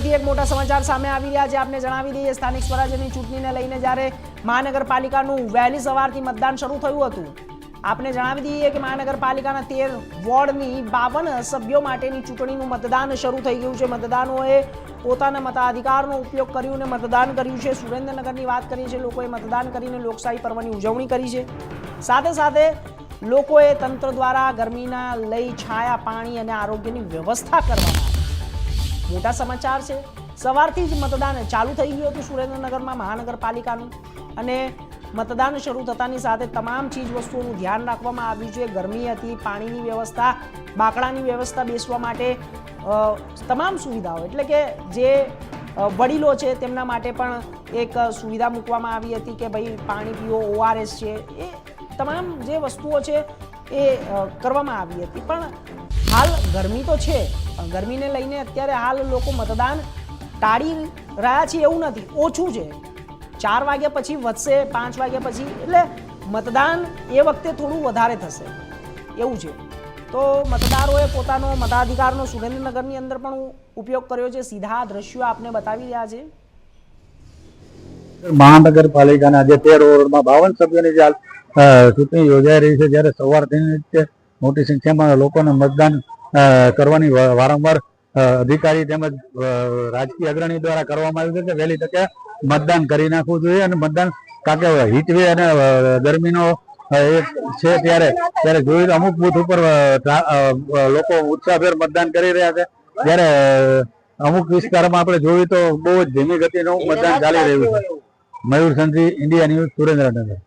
સુરતથી એક મોટા સમાચાર સામે આવી રહ્યા છે। આપને જણાવી દઈએ, સ્થાનિક સ્વરાજ્યની ચૂંટણીને લઈને જ્યારે મહાનગરપાલિકાનું વહેલી સવારથી મતદાન શરૂ થયું હતું। આપને જણાવી દઈએ કે મહાનગરપાલિકાના 13 વોર્ડની 52 સભ્યો માટેની ચૂંટણીનું મતદાન શરૂ થઈ ગયું છે। મતદારોએ પોતાના મતાધિકારનો ઉપયોગ કર્યો અને મતદાન કર્યું છે। સુરેન્દ્રનગરની વાત કરીએ છીએ, લોકોએ મતદાન કરીને લોકશાહી પર્વની ઉજવણી કરી છે। સાથે સાથે લોકોએ તંત્ર દ્વારા ગરમીના લઈ છાયા, પાણી અને આરોગ્યની વ્યવસ્થા કરવામાં આવી। મોટા સમાચાર છે, સવારથી જ મતદાન ચાલુ થઈ ગયું હતું સુરેન્દ્રનગરમાં મહાનગરપાલિકાનું, અને મતદાન શરૂ થતાની સાથે તમામ ચીજ વસ્તુઓનું ધ્યાન રાખવામાં આવ્યું છે। ગરમી હતી, પાણીની વ્યવસ્થા, બાકડાની વ્યવસ્થા, બેસવા માટે તમામ સુવિધાઓ, એટલે કે જે વડીલો છે તેમના માટે પણ એક સુવિધા મૂકવામાં આવી હતી કે ભાઈ પાણી પીવો, ORS છે, એ તમામ જે વસ્તુઓ છે એ કરવામાં આવી હતી। પણ હાલ ગરમી તો છે, ગરમીને લઈને અત્યારે હાલ લોકો મતદાન ટાળી રહ્યા છે એવું નથી, ઓછું છે। 4 વાગ્યા પછી વધશે, 5 વાગ્યા પછી, એટલે મતદાન એ વખતે થોડું વધારે થશે એવું છે। તો મતદારોએ પોતાનો મતાધિકારનો સુરેન્દ્રનગરની અંદર પણ ઉપયોગ કર્યો છે। સીધા દ્રશ્યો આપને બતાવી રહ્યા છે। મહાનગરપાલિકાના જે 13 વોર્ડમાં 52 સભ્યોની જે ચૂંટણી યોજાઈ રહી છે, જ્યારે સવારથી મોટી સંખ્યામાં લોકોને મતદાન કરવાની વારંવાર અધિકારી તેમજ રાજકીય અગ્રણી દ્વારા કરવામાં આવ્યું છે કે વહેલી તકે મતદાન કરી નાખવું જોઈએ। અને મતદાન કારણ કે હીટવે અને ગરમીનો એક છે ત્યારે જોયું અમુક બૂથ ઉપર લોકો ઉત્સાહભેર મતદાન કરી રહ્યા છે, જ્યારે અમુક વિસ્તારમાં આપણે જોયું તો બહુ જ ધીમી ગતિનું મતદાન ચાલી રહ્યું છે। મયુર સંઘવી, ઇન્ડિયા ન્યૂઝ, સુરેન્દ્રનગર।